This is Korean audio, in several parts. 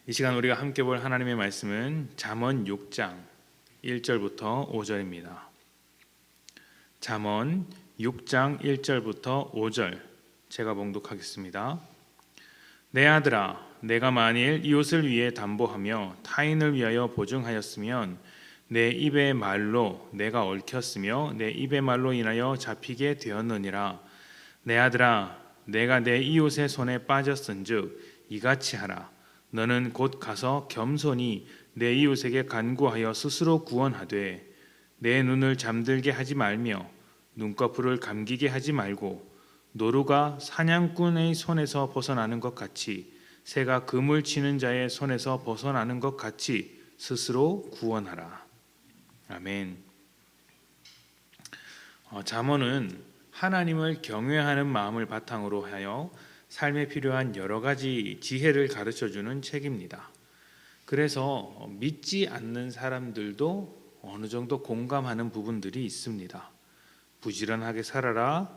이 시간 우리가 함께 볼 하나님의 말씀은 잠언 6장 1절부터 5절입니다. 잠언 6장 1절부터 5절 제가 봉독하겠습니다. 내 아들아, 내가 만일 이웃을 위해 담보하며 타인을 위하여 보증하였으면 내 입의 말로 내가 얽혔으며 내 입의 말로 인하여 잡히게 되었느니라. 내 아들아, 내가 내 이웃의 손에 빠졌은즉 이같이 하라. 너는 곧 가서 겸손히 내 이웃에게 간구하여 스스로 구원하되 내 눈을 잠들게 하지 말며 눈꺼풀을 감기게 하지 말고 노루가 사냥꾼의 손에서 벗어나는 것 같이 새가 그물 치는 자의 손에서 벗어나는 것 같이 스스로 구원하라. 아멘. 잠언은 하나님을 경외하는 마음을 바탕으로 하여 삶에 필요한 여러 가지 지혜를 가르쳐주는 책입니다. 그래서 믿지 않는 사람들도 어느 정도 공감하는 부분들이 있습니다. 부지런하게 살아라,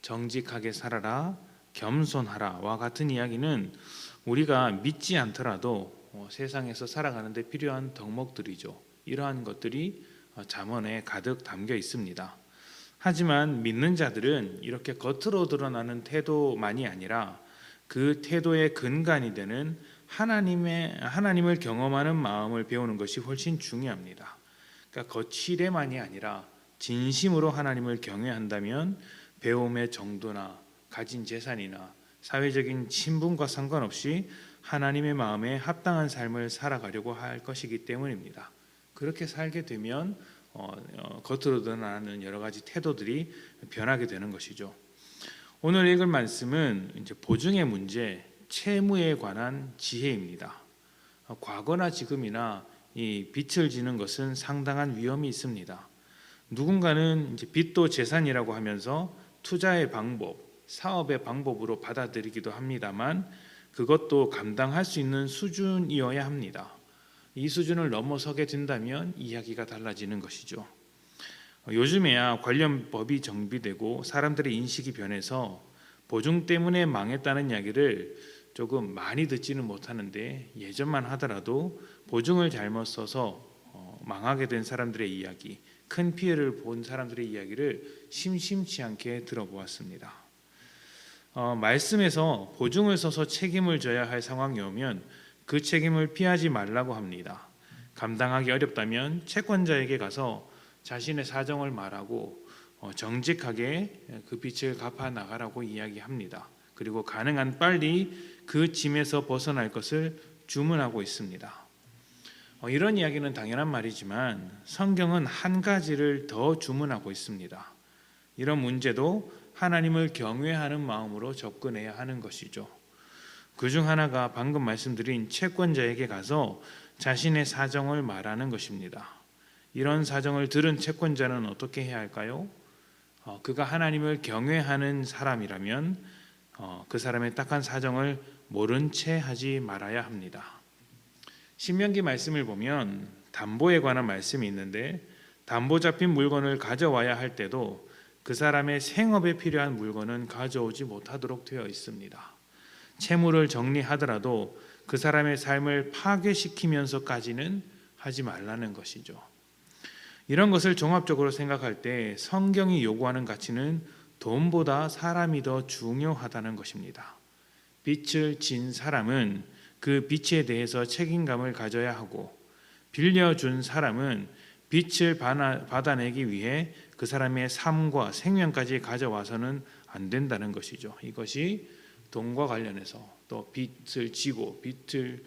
정직하게 살아라, 겸손하라와 같은 이야기는 우리가 믿지 않더라도 세상에서 살아가는 데 필요한 덕목들이죠. 이러한 것들이 잠언에 가득 담겨 있습니다. 하지만 믿는 자들은 이렇게 겉으로 드러나는 태도만이 아니라 그 태도의 근간이 되는 하나님을 경험하는 마음을 배우는 것이 훨씬 중요합니다. 그러니까 거칠에만이 아니라 진심으로 하나님을 경외한다면 배움의 정도나 가진 재산이나 사회적인 신분과 상관없이 하나님의 마음에 합당한 삶을 살아가려고 할 것이기 때문입니다. 그렇게 살게 되면 겉으로 드러나는 여러 가지 태도들이 변하게 되는 것이죠. 오늘 읽을 말씀은 이제 보증의 문제, 채무에 관한 지혜입니다. 과거나 지금이나 이 빚을 지는 것은 상당한 위험이 있습니다. 누군가는 이제 빚도 재산이라고 하면서 투자의 방법, 사업의 방법으로 받아들이기도 합니다만 그것도 감당할 수 있는 수준이어야 합니다. 이 수준을 넘어서게 된다면 이야기가 달라지는 것이죠. 요즘에야 관련 법이 정비되고 사람들의 인식이 변해서 보증 때문에 망했다는 이야기를 조금 많이 듣지는 못하는데 예전만 하더라도 보증을 잘못 써서 망하게 된 사람들의 이야기, 큰 피해를 본 사람들의 이야기를 심심치 않게 들어보았습니다. 말씀에서 보증을 써서 책임을 져야 할 상황이 오면 그 책임을 피하지 말라고 합니다. 감당하기 어렵다면 채권자에게 가서 자신의 사정을 말하고 정직하게 그 빚을 갚아 나가라고 이야기합니다. 그리고 가능한 빨리 그 짐에서 벗어날 것을 주문하고 있습니다. 이런 이야기는 당연한 말이지만 성경은 한 가지를 더 주문하고 있습니다. 이런 문제도 하나님을 경외하는 마음으로 접근해야 하는 것이죠. 그중 하나가 방금 말씀드린 채권자에게 가서 자신의 사정을 말하는 것입니다. 이런 사정을 들은 채권자는 어떻게 해야 할까요? 그가 하나님을 경외하는 사람이라면 그 사람의 딱한 사정을 모른 채 하지 말아야 합니다. 신명기 말씀을 보면 담보에 관한 말씀이 있는데 담보 잡힌 물건을 가져와야 할 때도 그 사람의 생업에 필요한 물건은 가져오지 못하도록 되어 있습니다. 채무를 정리하더라도 그 사람의 삶을 파괴시키면서까지는 하지 말라는 것이죠. 이런 것을 종합적으로 생각할 때 성경이 요구하는 가치는 돈보다 사람이 더 중요하다는 것입니다. 빚을 진 사람은 그 빚에 대해서 책임감을 가져야 하고 빌려준 사람은 빚을 받아내기 위해 그 사람의 삶과 생명까지 가져와서는 안 된다는 것이죠. 이것이 돈과 관련해서 또 빚을 지고 빚을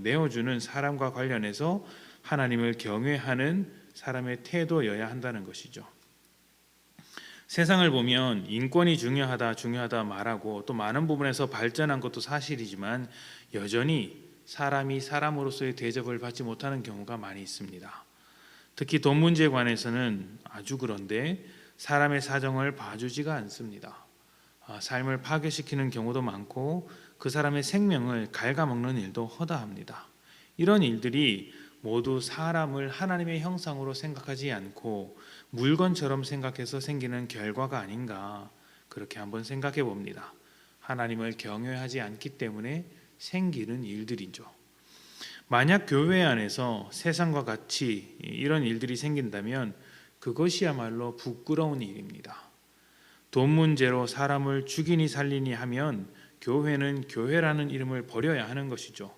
내어주는 사람과 관련해서 하나님을 경외하는 사람의 태도여야 한다는 것이죠. 세상을 보면 인권이 중요하다 말하고 또 많은 부분에서 발전한 것도 사실이지만 여전히 사람이 사람으로서의 대접을 받지 못하는 경우가 많이 있습니다. 특히 돈 문제에 관해서는 아주 그런데 사람의 사정을 봐주지가 않습니다. 삶을 파괴시키는 경우도 많고 그 사람의 생명을 갉아먹는 일도 허다합니다. 이런 일들이 모두 사람을 하나님의 형상으로 생각하지 않고 물건처럼 생각해서 생기는 결과가 아닌가 그렇게 한번 생각해 봅니다. 하나님을 경외하지 않기 때문에 생기는 일들이죠. 만약 교회 안에서 세상과 같이 이런 일들이 생긴다면 그것이야말로 부끄러운 일입니다. 돈 문제로 사람을 죽이니 살리니 하면 교회는 교회라는 이름을 버려야 하는 것이죠.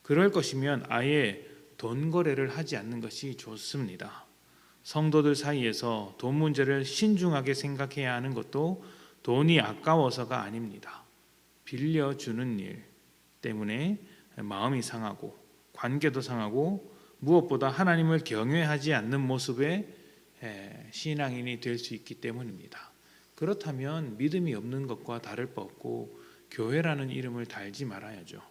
그럴 것이면 아예 돈 거래를 하지 않는 것이 좋습니다. 성도들 사이에서 돈 문제를 신중하게 생각해야 하는 것도 돈이 아까워서가 아닙니다. 빌려주는 일 때문에 마음이 상하고 관계도 상하고 무엇보다 하나님을 경외하지 않는 모습의 신앙인이 될 수 있기 때문입니다. 그렇다면 믿음이 없는 것과 다를 바 없고 교회라는 이름을 달지 말아야죠.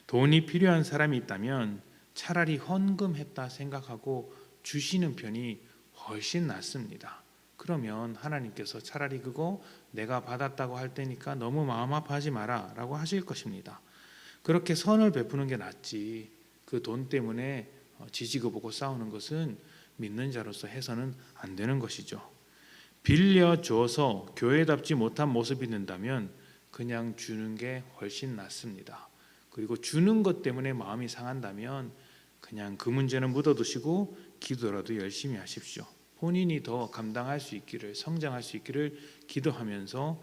돈이 필요한 사람이 있다면 차라리 헌금했다 생각하고 주시는 편이 훨씬 낫습니다. 그러면 하나님께서 차라리 그거 내가 받았다고 할 테니까 너무 마음 아파하지 마라 라고 하실 것입니다. 그렇게 선을 베푸는 게 낫지 그 돈 때문에 지지고 보고 싸우는 것은 믿는 자로서 해서는 안 되는 것이죠. 빌려줘서 교회답지 못한 모습이 된다면 그냥 주는 게 훨씬 낫습니다. 그리고 주는 것 때문에 마음이 상한다면 그냥 그 문제는 묻어두시고 기도라도 열심히 하십시오. 본인이 더 감당할 수 있기를, 성장할 수 있기를 기도하면서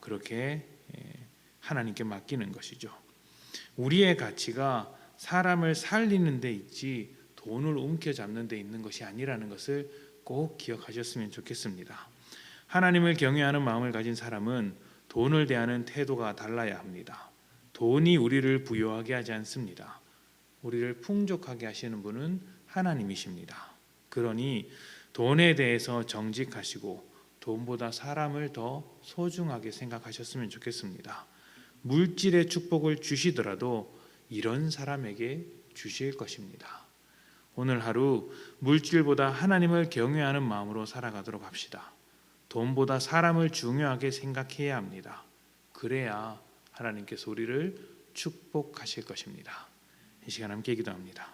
그렇게 하나님께 맡기는 것이죠. 우리의 가치가 사람을 살리는 데 있지 돈을 움켜잡는 데 있는 것이 아니라는 것을 꼭 기억하셨으면 좋겠습니다. 하나님을 경외하는 마음을 가진 사람은 돈을 대하는 태도가 달라야 합니다. 돈이 우리를 부유하게 하지 않습니다. 우리를 풍족하게 하시는 분은 하나님이십니다. 그러니 돈에 대해서 정직하시고 돈보다 사람을 더 소중하게 생각하셨으면 좋겠습니다. 물질의 축복을 주시더라도 이런 사람에게 주실 것입니다. 오늘 하루 물질보다 하나님을 경외하는 마음으로 살아가도록 합시다. 돈보다 사람을 중요하게 생각해야 합니다. 그래야 하나님께서 우리를 축복하실 것입니다. 이 시간 함께 기도합니다.